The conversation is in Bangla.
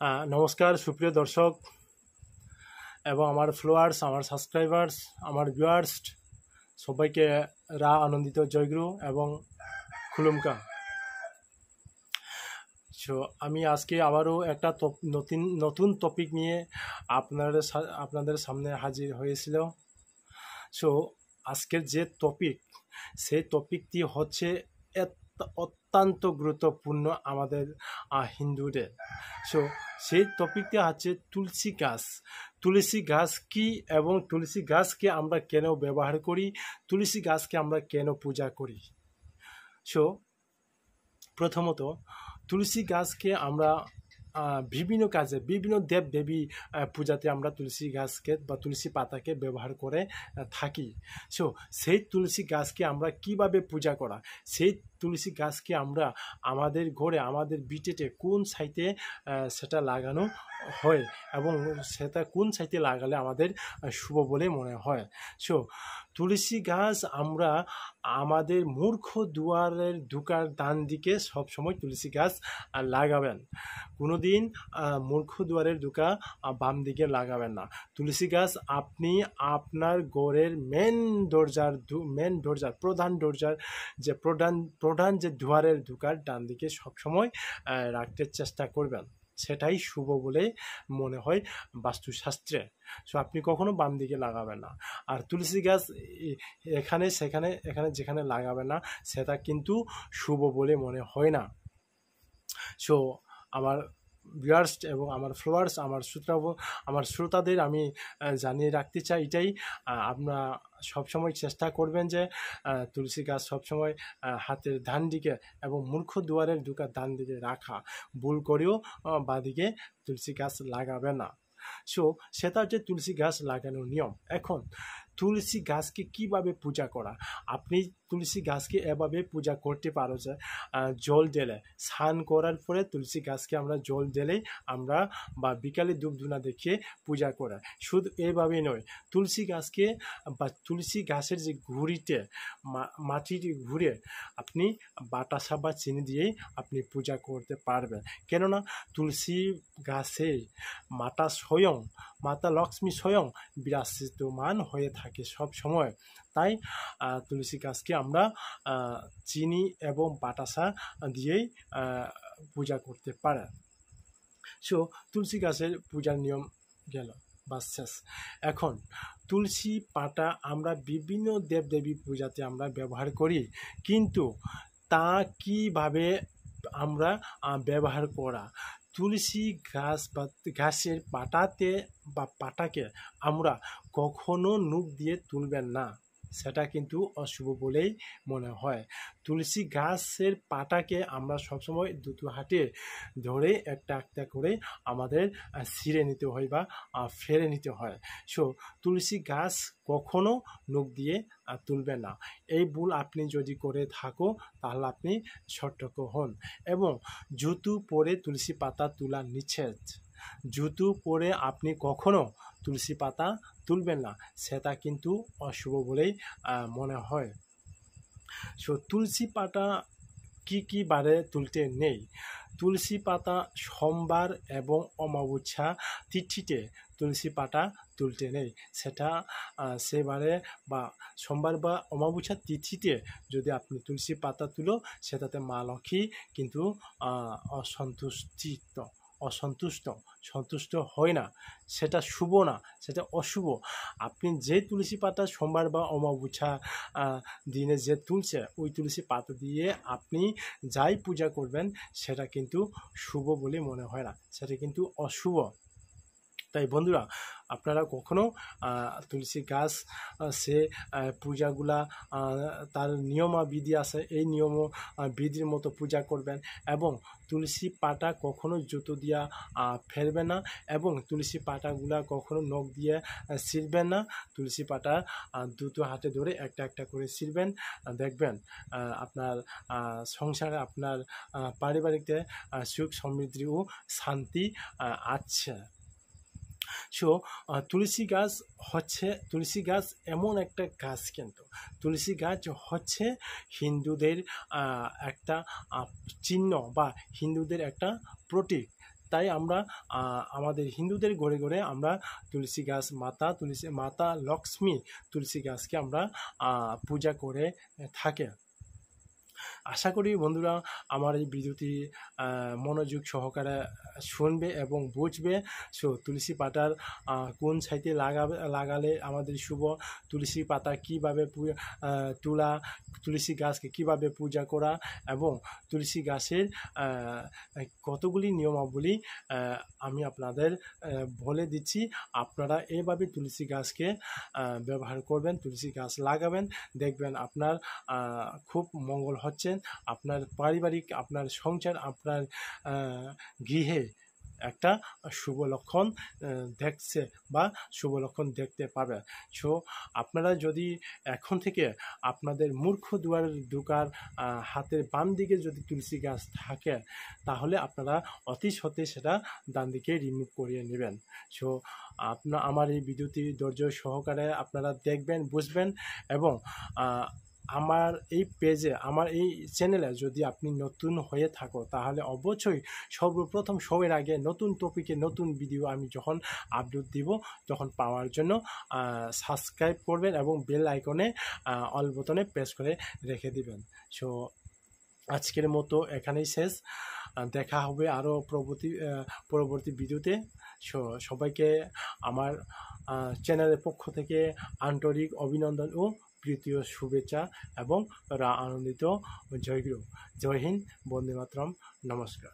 নমস্কার সুপ্রিয় দর্শক এবং আমার ফলোয়ার্স, আমার সাবস্ক্রাইবার্স, আমার ভিউয়ার্স সবাইকে রা আনন্দিত জয়গুরু এবং খুলুমকা। সো আমি আজকে আবারও একটা নতুন টপিক নিয়ে আপনাদের সামনে হাজির হয়েছিল। সো আজকের যে টপিক, সেই টপিকটি হচ্ছে অত্যন্ত গুরুত্বপূর্ণ আমাদের হিন্দুদের। সো সেই টপিকটি হচ্ছে তুলসী গাছ। তুলসী গাছ কি এবং তুলসী গাছকে আমরা কেন ব্যবহার করি, তুলসী গাছকে আমরা কেন পূজা করি। সো প্রথমত তুলসী গাছকে আমরা বিভিন্ন কাজে, বিভিন্ন দেব দেবী পূজাতে আমরা তুলসী গাছকে বা তুলসী পাতাকে ব্যবহার করে থাকি। সো সেই তুলসী গাছকে আমরা কিভাবে পূজা করা, সেই তুলসী গাছকে আমরা আমাদের ঘরে, আমাদের বিটেতে কোন সাইটে সেটা লাগানো হয় এবং সেটা কোন সাইটে লাগালে আমাদের শুভ বলে মনে হয়। সো তুলসী গাছ আমরা আমাদের মূর্খ দুয়ারের ঢোকার ডান দিকে সবসময় তুলসী গাছ লাগাবেন। কোনোদিন মূর্খ দুয়ারের ঢোকা বাম দিকে লাগাবেন না। তুলসী গাছ আপনি আপনার ঘরের মেন দরজার প্রধান যে দুয়ারের ঢোকার ডান দিকে সবসময় রাখতে চেষ্টা করবেন। সেটাই শুভ বলে মনে হয় বাস্তুশাস্ত্রে। সো আপনি কখনো বাম দিকে লাগাবেন না। আর তুলসী গাছ এখানে যেখানে লাগাবেন না সেটা কিন্তু শুভ বলে মনে হয় না। সো আমার ভিউয়ার্স এবং আমার ফলোয়ার্স, আমার শ্রোতাদের আমি জানিয়ে রাখতে চাই এটাই, আপনারা সবসময় চেষ্টা করবেন যে তুলসী গাছ সবসময় হাতের ডান দিকে এবং মূর্খ দুয়ারের ঢোকার ডান দিকে রাখা। ভুল করেও বাঁদিকে তুলসী গাছ লাগাবে না। সো সেটা হচ্ছে তুলসী গাছ লাগানোর নিয়ম। এখন তুলসী গাছকে কিভাবে পূজা করা, আপনি তুলসী গাছকে এভাবে পূজা করতে পারো যে জল ঢেলে, স্নান করার পরে তুলসী গাছকে আমরা জল ঢেলে আমরা বা বিকালে ধূপ ধুনা দেখিয়ে পূজা করা। শুধু এভাবেই নয়, তুলসী গাছকে বা তুলসী গাছের যে ঘুড়িতে মাটির ঘুরে আপনি বাতাসা বা চিনি দিয়েই আপনি পূজা করতে পারবেন। কেননা তুলসী গাছে মাতা লক্ষ্মী স্বয়ং বিরাজমান হয়ে থাকে সব সময়। তাই তুলসী গাছকে আমরা চিনি এবং বাতাসা দিয়েই পূজা করতে পারে। সো তুলসী গাছের পূজার নিয়ম গেল বা শেষ। এখন তুলসী পাতা আমরা বিভিন্ন দেবদেবী পূজাতে আমরা ব্যবহার করি, কিন্তু তা কিভাবে আমরা ব্যবহার করা, তুলসী গাছ বা গাছের পাতাকে আমরা কখনো নখ দিয়ে তুলবেন না, সেটা কিন্তু অশুভ বলেই মনে হয়। তুলসী গাছের পাতাকে আমরা সবসময় দুটো হাতে ধরে একটা একটা করে আমাদের ছিঁড়ে নিতে হয় বা ফেরে নিতে হয়। সো তুলসী গাছ কখনো নখ দিয়ে তুলবেন না। এই ভুল আপনি যদি করে থাকো তাহলে আপনি সতর্ক হন। এবং জুতো পরে তুলসী পাতা তোলা নিষেধ। জুতো পরে আপনি কখনো তুলসী পাতা তুলবেন না, সেটা কিন্তু অশুভ বলেই মনে হয়। সো তুলসী পাতা কি বারে তুলতে নেই, তুলসী পাতা সোমবার এবং অমাবস্যা তিথিতে তুলসী পাতা তুলতে নেই। সেটা সেবারে বা সোমবার বা অমাবস্যা তিথিতে যদি আপনি তুলসী পাতা তুলো, সেটাতে মা লক্ষ্মী কিন্তু সন্তুষ্ট হয় না, সেটা শুভ না, সেটা অশুভ। আপনি যে তুলসী পাতা সোমবার বা অমাবস্যা দিনে যে তুলছে, ওই তুলসী পাতা দিয়ে আপনি যাই পূজা করবেন সেটা কিন্তু শুভ বলে মনে হয় না, সেটা কিন্তু অশুভ। তাই বন্ধুরা, আপনারা কখনো তুলসী গাছ সে পূজাগুলা তার নিয়মাবিধি আছে, এই বিধির মতো পূজা করবেন। এবং তুলসী পাতা কখনো জুতো দিয়া ফেলবেন না এবং তুলসী পাতাগুলা কখনো নখ দিয়ে ছিঁড়বেন না। তুলসী পাতা দুটো হাতে ধরে একটা একটা করে ছিঁড়বেন। দেখবেন আপনার সংসারে, আপনার পারিবারিকতে সুখ সমৃদ্ধি ও শান্তি আছে। সো তুলসী গাছ এমন একটা গাছ, কিন্তু তুলসী গাছ হচ্ছে হিন্দুদের একটা চিহ্ন বা হিন্দুদের একটা প্রতীক। তাই আমরা আমাদের হিন্দুদের ঘরে ঘরে আমরা তুলসী গাছ মাতা লক্ষ্মী তুলসী গাছকে আমরা পূজা করে থাকে। আশা করি বন্ধুরা আমার এই ভিডিওটি মনোযোগ সহকারে শুনবে এবং বুঝবে। সো তুলসী পাতার কোন সাইডে লাগালে আমাদের শুভ, তুলসী পাতা কীভাবে তোলা, তুলসী গাছকে কীভাবে পূজা করা এবং তুলসী গাছের কতগুলি নিয়মাবলী আমি আপনাদের বলে দিচ্ছি। আপনারা এইভাবে তুলসী গাছকে ব্যবহার করবেন, তুলসী গাছ লাগাবেন, দেখবেন আপনার খুব মঙ্গল হচ্ছে। আপনার পারিবারিক, আপনার সংসার, আপনার গৃহে একটা শুভ লক্ষণ দেখছে বা শুভ লক্ষণ দেখতে পাবে। সো আপনারা যদি এখন থেকে আপনাদের মূর্খ দুয়ারের ঢোকার হাতের বাম দিকে যদি তুলসী গাছ থাকে, তাহলে আপনারা অতি সত্ত্বে সেটা ডান দিকে রিমুভ করিয়ে নেবেন। সো আমার এই ভিডিওটি ধৈর্য সহকারে আপনারা দেখবেন, বুঝবেন এবং আমার এই পেজে, আমার এই চ্যানেলে যদি আপনি নতুন হয়ে থাকো, তাহলে অবশ্যই সর্বপ্রথম সবার আগে নতুন টপিকে নতুন ভিডিও আমি যখন আপলোড দিব তখন পাওয়ার জন্য সাবস্ক্রাইব করবেন এবং বেল আইকনে অল বোতামে প্রেস করে রেখে দিবেন। সো আজকের মতো এখানেই শেষ, দেখা হবে আরও পরবর্তী ভিডিওতে। সবাইকে আমার চ্যানেলের পক্ষ থেকে আন্তরিক অভিনন্দন ও প্রীতীয় শুভেচ্ছা এবং আনন্দিত জয়গুরু। জয় হিন্দ, বন্দে মাতরম, নমস্কার।